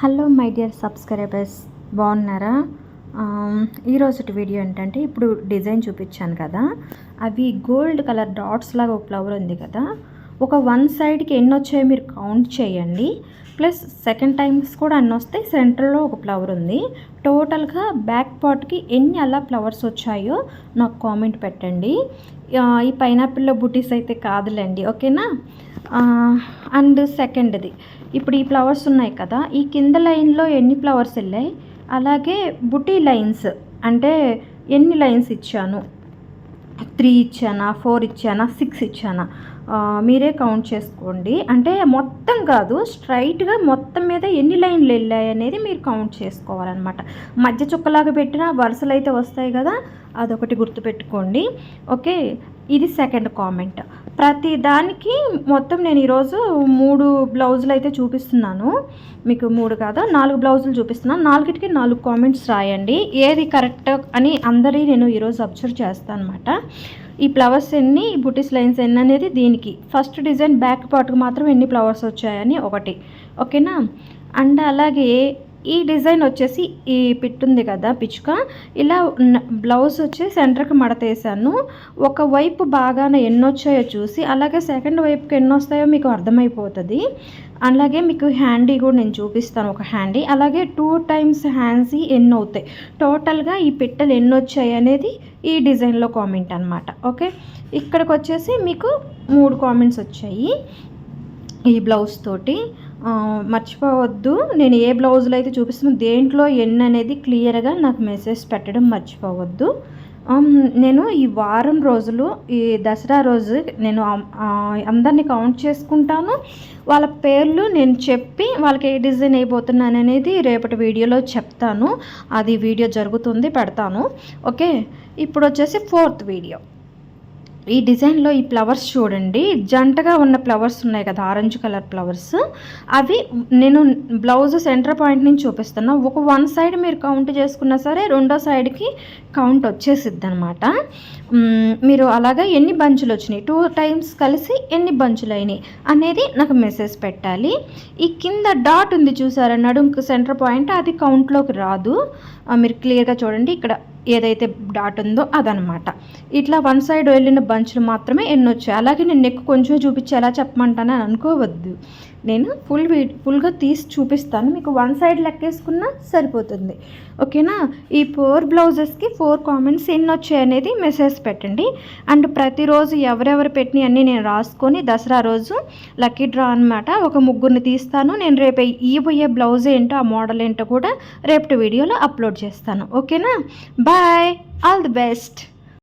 Hello my dear subscribers, బాగున్నారా? ఈరోజు video ఏంటంటే, ఇప్పుడు డిజైన్ చూపించాను కదా, అవి గోల్డ్ కలర్ డాట్స్ లాగా ఒక ఫ్లవర్ ఉంది కదా, ఒక వన్ సైడ్కి ఎన్ని వచ్చాయో మీరు కౌంట్ చేయండి. ప్లస్ సెకండ్ టైమ్స్ కూడా అన్ని వస్తాయి. సెంటర్లో ఒక ఫ్లవర్ ఉంది. టోటల్గా బ్యాక్ పార్ట్కి ఎన్ని అలా ఫ్లవర్స్ వచ్చాయో నాకు కామెంట్ పెట్టండి. ఈ పైనాపిల్లో బుటీస్ అయితే కాదులేండి, ఓకేనా? అండ్ సెకండ్ది, ఇప్పుడు ఈ ఫ్లవర్స్ ఉన్నాయి కదా, ఈ కింద లైన్లో ఎన్ని ఫ్లవర్స్ వెళ్ళాయి, అలాగే బుటీ లైన్స్ అంటే ఎన్ని లైన్స్ ఇచ్చాను, 3 ఇచ్చానా, 4 ఇచ్చానా, 6 ఇచ్చానా, మీరే కౌంట్ చేసుకోండి. అంటే మొత్తం కాదు, స్ట్రైట్గా మొత్తం మీద ఎన్ని లైన్లు వెళ్ళాయి అనేది మీరు కౌంట్ చేసుకోవాలన్నమాట. మధ్య చుక్కలాగా పెట్టిన వరుసలు అయితే వస్తాయి కదా, అదొకటి గుర్తుపెట్టుకోండి, ఓకే? ఇది సెకండ్ కామెంట్. ప్రతి దానికి మొత్తం నేను ఈరోజు 3 బ్లౌజులు అయితే చూపిస్తున్నాను మీకు. 3 కాదా, 4 బ్లౌజులు చూపిస్తున్నాను. 4కి 4 కామెంట్స్ రాయండి, ఏది కరెక్ట్ అని అందరి నేను ఈరోజు అబ్జర్వ్ చేస్తాను అనమాట. ఈ ఫ్లవర్స్ ఎన్ని, బుటీస్ లైన్స్ ఎన్ని అనేది దీనికి. ఫస్ట్ డిజైన్ బ్యాక్ పార్ట్కి మాత్రం ఎన్ని ఫ్లవర్స్ వచ్చాయని ఒకటి, ఓకేనా? అండ్ అలాగే ఈ డిజైన్ వచ్చేసి ఈ పిట్టుంది కదా, పిచ్చుక, ఇలా బ్లౌజ్ వచ్చి సెంటర్కి మడతేసాను. ఒకవైపు బాగానే ఎన్ని వచ్చాయో చూసి, అలాగే సెకండ్ వైపుకి ఎన్ని వస్తాయో మీకు అర్థమైపోతుంది. అలాగే మీకు హ్యాండీ కూడా నేను చూపిస్తాను, ఒక హ్యాండీ. అలాగే 2 టైమ్స్ హ్యాండ్స్ ఎన్ని అవుతాయి, టోటల్గా ఈ పిట్టలు ఎన్ని వచ్చాయి అనేది ఈ డిజైన్లో కామెంట్ అనమాట, ఓకే? ఇక్కడికి వచ్చేసి మీకు 3 కామెంట్స్ వచ్చాయి ఈ బ్లౌజ్ తోటి. మర్చిపోవద్దు, నేను ఏ బ్లౌజులు అయితే చూపిస్తున్నాను దేంట్లో ఎన్ని అనేది క్లియర్గా నాకు మెసేజ్ పెట్టడం మర్చిపోవద్దు. నేను ఈ వారం రోజులు, ఈ దసరా రోజు నేను అందరినీ కౌంట్ చేసుకుంటాను. వాళ్ళ పేర్లు నేను చెప్పి వాళ్ళకి ఏ డిజైన్ అయిపోతున్నాను అనేది రేపటి వీడియోలో చెప్తాను. అది వీడియో జరుగుతుంది, పెడతాను, ఓకే? ఇప్పుడు వచ్చేసి 4th వీడియో. ఈ డిజైన్లో ఈ ఫ్లవర్స్ చూడండి, జంటగా ఉన్న ఫ్లవర్స్ ఉన్నాయి కదా, ఆరెంజ్ కలర్ ఫ్లవర్స్. అవి నేను బ్లౌజ్ సెంటర్ పాయింట్ నుంచి చూపిస్తున్నా. ఒక వన్ సైడ్ మీరు కౌంట్ చేసుకున్నా సరే, రెండో సైడ్కి కౌంట్ వచ్చేసిద్ది అనమాట. మీరు అలాగా ఎన్ని బంచులు వచ్చినాయి, 2 టైమ్స్ కలిసి ఎన్ని బంచులు అయినాయి అనేది నాకు మెసేజ్ పెట్టాలి. ఈ కింద డాట్ ఉంది చూసారా, నడుంకు సెంటర్ పాయింట్, అది కౌంట్లోకి రాదు. మీరు క్లియర్గా చూడండి, ఇక్కడ ఏదైతే డాట్ ఉందో అదనమాట. ఇట్లా వన్ సైడ్ వెళ్ళిన బంచులు మాత్రమే ఎన్ని వచ్చాయి. అలాగే నేను నెక్ కొంచెం చూపించి ఎలా చెప్పమంటానని అనుకోవద్దు, నేను ఫుల్గా తీసి చూపిస్తాను. మీకు వన్ సైడ్ లెక్కేసుకున్నా సరిపోతుంది, ఓకేనా? ఈ 4 బ్లౌజెస్కి 4 కామెంట్స్ ఎన్ని వచ్చాయి అనేది మెసేజ్ పెట్టండి. అండ్ ప్రతిరోజు ఎవరెవరు పెట్టినవి అన్నీ నేను రాసుకొని దసరా రోజు లక్కీ డ్రా అనమాట, ఒక 3 తీస్తాను. నేను రేపు ఇవ్వబోయే బ్లౌజ్ ఏంటో, ఆ మోడల్ ఏంటో కూడా రేపటి వీడియోలో అప్లోడ్ చేస్తాను, ఓకేనా? Bye, all the best.